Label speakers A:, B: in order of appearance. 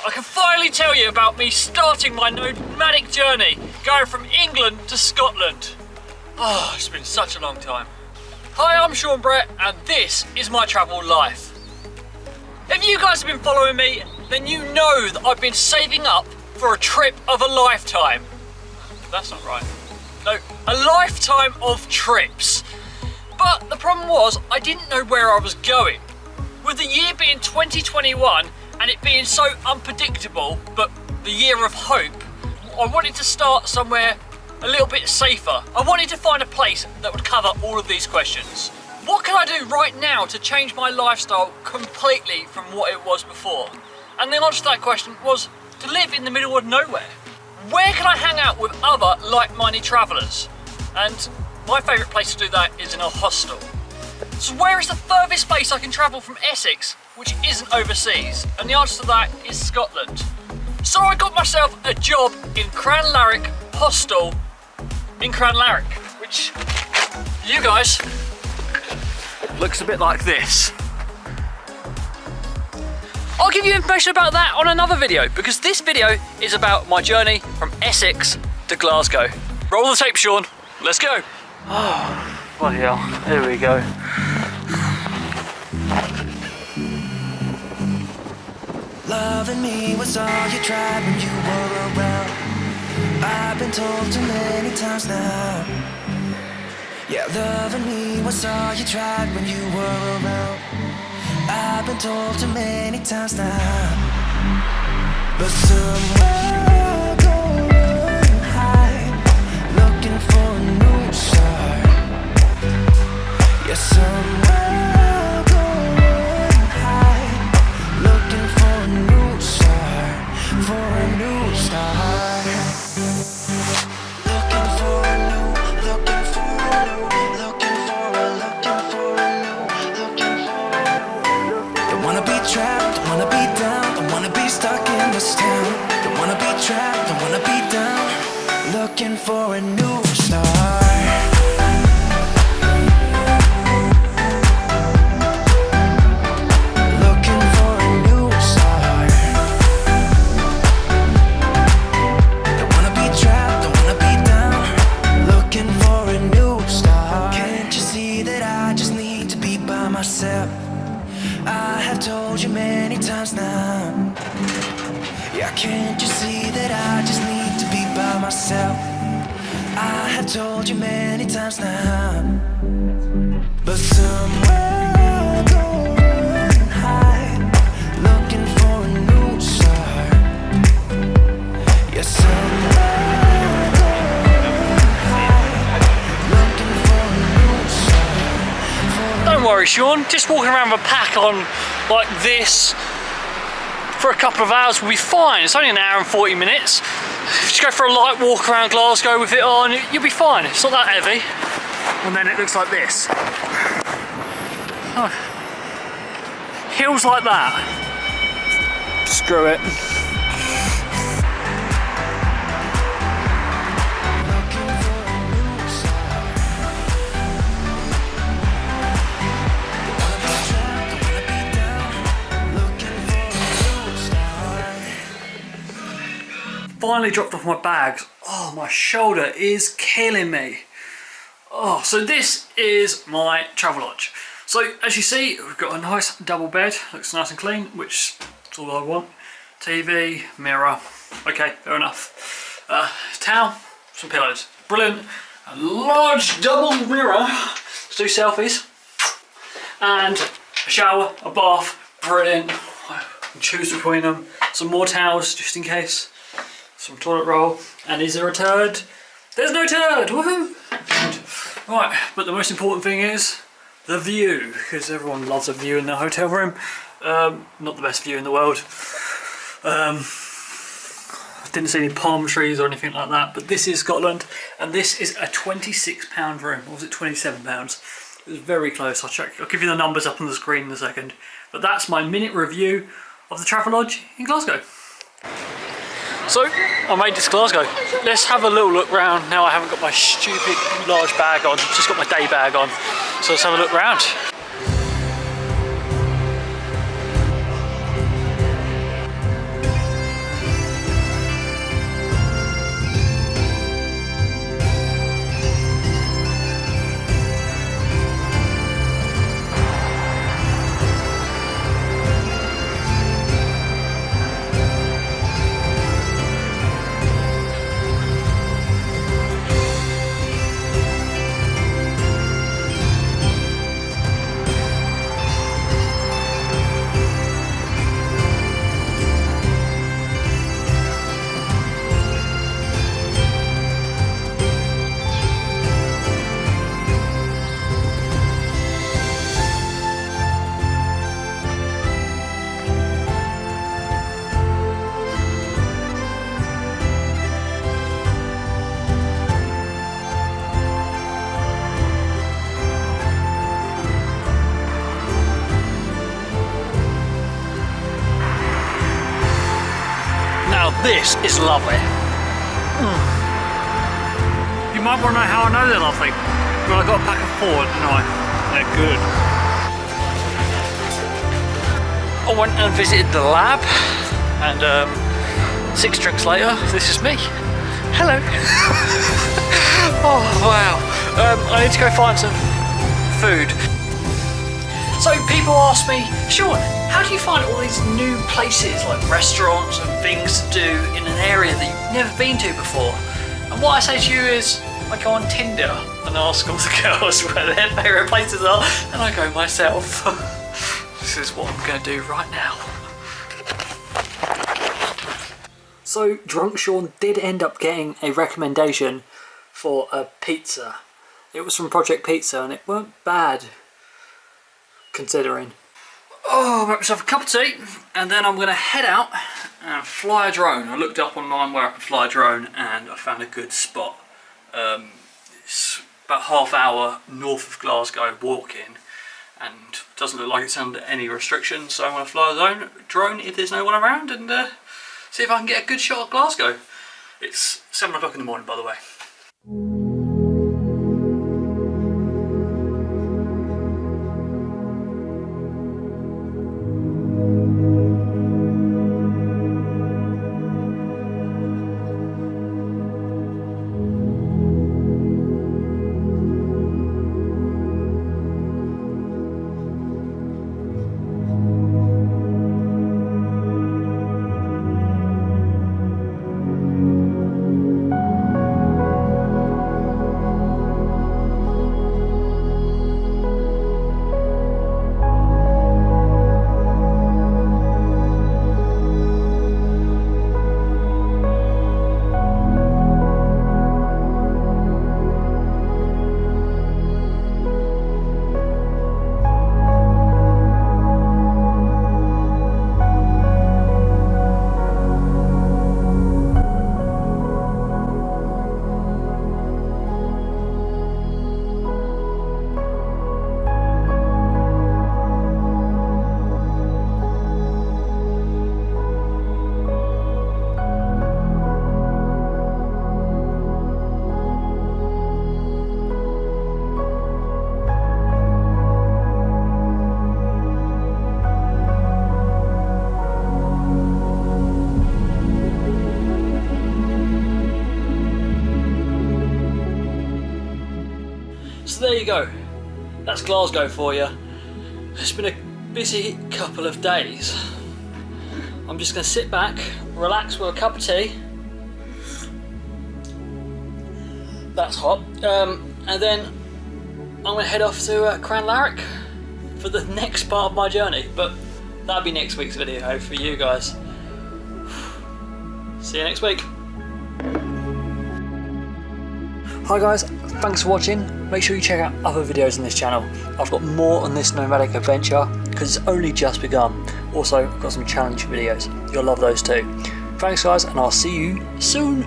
A: I can finally tell you about me starting my nomadic journey, going from England to Scotland. Oh, it's been such a long time. Hi, I'm Sean Brett, and this is my travel life. If you guys have been following me, then you know that I've been saving up for a trip of a lifetime. That's not right. No, a lifetime of trips. But the problem was, I didn't know where I was going. With the year being 2021 and it being so unpredictable, but the year of hope, I wanted to start somewhere a little bit safer. I wanted to find a place that would cover all of these questions. What can I do right now to change my lifestyle completely from what it was before? And the answer to that question was to live in the middle of nowhere. Where can I hang out with other like-minded travellers? And my favourite place to do that is in a hostel. So where is the furthest place I can travel from Essex, which isn't overseas? And the answer to that is Scotland. So I got myself a job in Crianlarich hostel in Crianlarich, which, you guys, looks a bit like this. I'll give you information about that on another video, because this video is about my journey from Essex to Glasgow. Roll the tape, Sean. Let's go. Oh, bloody hell. Here we go.
B: Loving me was all you tried when you were around. I've been told too many times now. Yeah, loving me was all you tried when you were around. I've been told too many times now. But somewhere going high, looking for a new start. Yeah, somewhere going high, looking for a new start, for a new start. Looking for a new, looking for a new, looking for a new, looking for a new. Don't wanna be trapped, don't wanna be down, don't wanna be stuck in this town. Don't wanna be trapped, don't wanna be down, looking for a new start. I have told you many times now. Yeah, can't you see that I just need to be by myself? I have told you many times now. But somewhere going high, looking for a new start. Yeah, somewhere going high, looking for a new start.
A: Don't worry, Sean, just walking around with a pack on like this for a couple of hours will be fine. It's only an hour and 40 minutes. Just go for a light walk around Glasgow with it on, you'll be fine. It's not that heavy. And then it looks like this. Oh. Hills like that. Screw it. Finally dropped off my bags. Oh, my shoulder is killing me. Oh, so this is my travel lodge. So as you see, we've got a nice double bed, looks nice and clean, which is all I want. TV, mirror, okay, fair enough. Towel, some pillows, brilliant. A large double mirror to do selfies, and a shower, a bath, brilliant. I can choose between them. Some more towels just in case. Some toilet roll, and is there a turd? There's no turd, woohoo! Right, but the most important thing is the view, because everyone loves a view in their hotel room. Not the best view in the world. I didn't see any palm trees or anything like that, but this is Scotland, and this is a £26 room, or was it £27? It was very close. I'll give you the numbers up on the screen in a second. But that's my minute review of the Travelodge in Glasgow. So, I made it to Glasgow. Let's have a little look round. Now I haven't got my stupid large bag on, just got my day bag on. So let's have a look round. Now this is lovely. You might want to know how I know they're lovely. Well, I got a pack of 4, didn't I? They're good. I went and visited the lab, and 6 drinks later, this is me. Hello. Oh wow. I need to go find some food. So people ask me, Sean, how do you find all these new places like restaurants and things to do in an area that you've never been to before? And what I say to you is, I go on Tinder and ask all the girls where their favourite places are, and I go myself. This is what I'm going to do right now. So Drunk Sean did end up getting a recommendation for a pizza. It was from Project Pizza and it weren't bad, considering. Oh, I made myself a cup of tea and then I'm going to head out and fly a drone. I looked up online where I could fly a drone and I found a good spot. It's about half hour north of Glasgow walking and doesn't look like it's under any restrictions, so I'm going to fly a drone if there's no one around and see if I can get a good shot of Glasgow. It's 7 o'clock in the morning, by the way. So there you go, that's Glasgow for you. It's been a busy couple of days. I'm just going to sit back, relax with a cup of tea. That's hot. And then I'm going to head off to Crianlarich for the next part of my journey. But that'll be next week's video for you guys. See you next week. Hi guys, thanks for watching. Make sure you check out other videos on this channel. I've got more on this nomadic adventure because it's only just begun. Also, I've got some challenge videos. You'll love those too. Thanks guys, and I'll see you soon.